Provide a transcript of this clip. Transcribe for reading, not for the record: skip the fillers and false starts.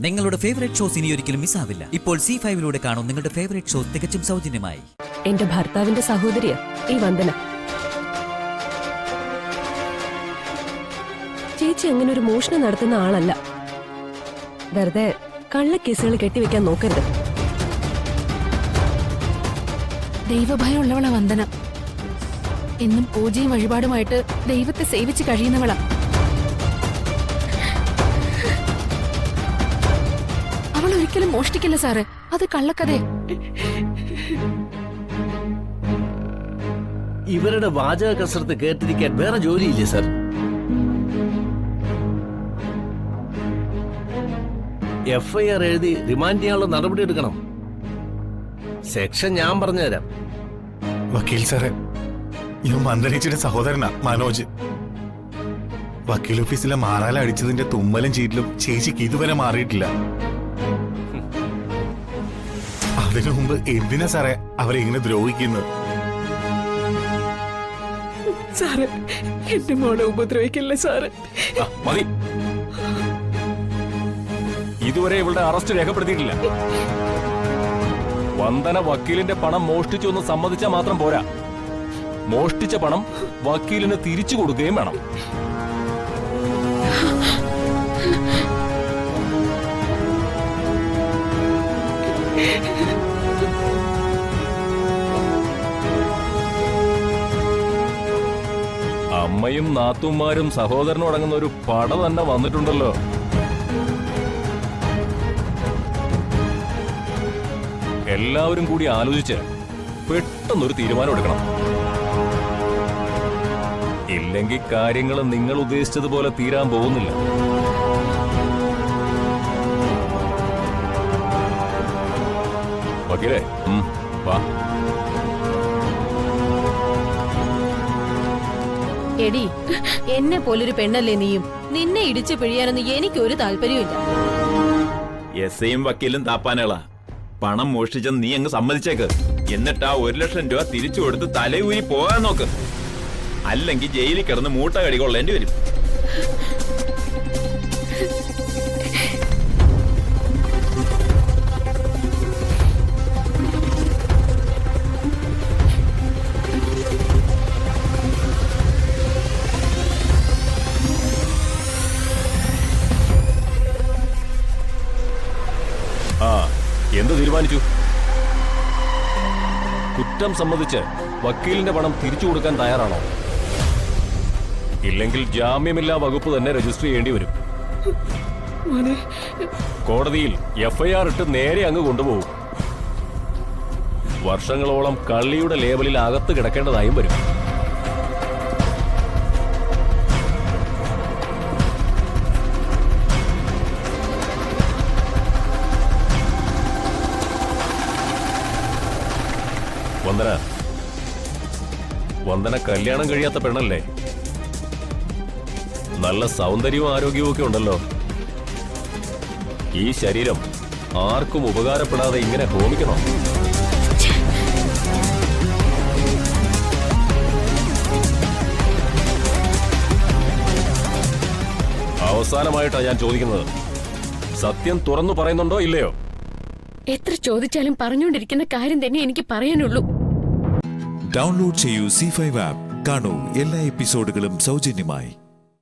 നിങ്ങളുടെ favourite shows ഇനി ഒരിക്കലും മിസ്സാവില്ല. ഇപ്പോൾ C5 കാണും നിങ്ങളുടെ ഫേവറേറ്റ് ഷോസ് തികച്ചും സൗജന്യമായി. എന്റെ ഭർത്താവിന്റെ സഹോദരിയാ ഈ വന്ദന. ചേച്ചി അങ്ങനെ ഒരു മോഷണം നടത്തുന്ന ആളല്ല. വെറുതെ കള്ളക്കേസുകൾ കെട്ടിവെക്കാൻ നോക്കരുത്. ദൈവഭയമുള്ളവളാ വന്ദന. എന്നും പൂജയും വഴിപാടുമായിട്ട് ദൈവത്തെ സേവിച്ച് കഴിയുന്നവളാ. അവൾ ഒരിക്കലും മോഷ്ടിക്കില്ല സാറ്. അത് കള്ളക്കഥേ. ഇവരുടെ വാചക കസരത്ത് കേട്ടിരിക്കാൻ വേറെ ജോലിയില്ലേ സാർ? FIR എഴുതി റിമാൻഡ് ചെയ്യാനുള്ള നടപടി എടുക്കണം. സെക്ഷൻ ഞാൻ പറഞ്ഞുതരാം. വക്കീൽ സാറേ, ഞാൻ മന്ദനേച്ചിയുടെ സഹോദരനാ മനോജ്. വക്കീൽ ഓഫീസിലെ മാറാല അടിച്ചതിന്റെ തുമ്മലും ചീറ്റിലും ചേച്ചിക്ക് ഇതുവരെ മാറിയിട്ടില്ല. അതിനു മുമ്പ് എന്തിനാ സാറേ അവരെ ഇങ്ങനെ ദ്രോഹിക്കുന്നത്? സാറ് എന്റെ മോളെ ഉപദ്രവിക്കില്ല സാറ്. മതി. ഇതുവരെ ഇവളുടെ അറസ്റ്റ് രേഖപ്പെടുത്തിയിട്ടില്ല. വന്ദന വക്കീലിന്റെ പണം മോഷ്ടിച്ചു എന്ന് സമ്മതിച്ചാൽ മാത്രം പോരാ. മോഷ്ടിച്ച പണം വക്കീലിന് തിരിച്ചു കൊടുക്കുകയും വേണം. അമ്മയും നാത്തുമാരും സഹോദരനോടങ്ങുന്ന ഒരു പട തന്നെ വന്നിട്ടുണ്ടല്ലോ. എല്ലാവരും കൂടി ആലോചിച്ച് പെട്ടെന്നൊരു തീരുമാനം എടുക്കണം. ഇല്ലെങ്കിൽ കാര്യങ്ങൾ നിങ്ങൾ ഉദ്ദേശിച്ചതുപോലെ തീരാൻ പോകുന്നില്ല. വക്കീലേ, വാ. എടി, എന്നെ പോലൊരു പെണ്ണല്ലേ നീയും. നിന്നെ ഇടിച്ചു പിഴിയാനൊന്നും എനിക്കൊരു താല്പര്യമില്ല. എസ്ഐയും വക്കീലും താപ്പാനകളാ. പണം മോഷ്ടിച്ചെന്ന് നീ അങ്ങ് സമ്മതിച്ചേക്ക്. എന്നിട്ട് ആ 1 ലക്ഷം രൂപ തിരിച്ചു കൊടുത്ത് തലയൂരി പോകാൻ നോക്ക്. അല്ലെങ്കിൽ ജയിലിൽ കിടന്ന് മൂട്ട കടി കൊള്ളേണ്ടി വരും. എന്ത് തീരുമാനിച്ചു? കുറ്റം സമ്മതിച്ച് വക്കീലിന്റെ പണം തിരിച്ചു കൊടുക്കാൻ തയ്യാറാണോ? ഇല്ലെങ്കിൽ ജാമ്യമില്ലാ വകുപ്പ് തന്നെ രജിസ്റ്റർ ചെയ്യേണ്ടി വരും. കോടതിയിൽ FIR ഇട്ട് നേരെ അങ്ങ് കൊണ്ടുപോകും. വർഷങ്ങളോളം കള്ളിയുടെ ലേബലിൽ അകത്ത് കിടക്കേണ്ടതായും വരും. വന്ദന കല്യാണം കഴിയാത്ത പെണ്ണല്ലേ? നല്ല സൗന്ദര്യവും ആരോഗ്യവും ഒക്കെ ഉണ്ടല്ലോ. ഈ ശരീരം ആർക്കും ഉപകാരപ്പെടാതെ ഇങ്ങനെ ഹോമിക്കണോ? അവസാനമായിട്ടാ ഞാൻ ചോദിക്കുന്നത്, സത്യം തുറന്നു പറയുന്നുണ്ടോ ഇല്ലയോ? എത്ര ചോദിച്ചാലും പറഞ്ഞുകൊണ്ടിരിക്കുന്ന കാര്യം തന്നെ എനിക്ക് പറയാനുള്ളൂ. ഡൗൺലോഡ് ചെയ്യൂ C5 ആപ്പ്. കാണൂ എല്ലാ എപ്പിസോഡുകളും സൗജന്യമായി.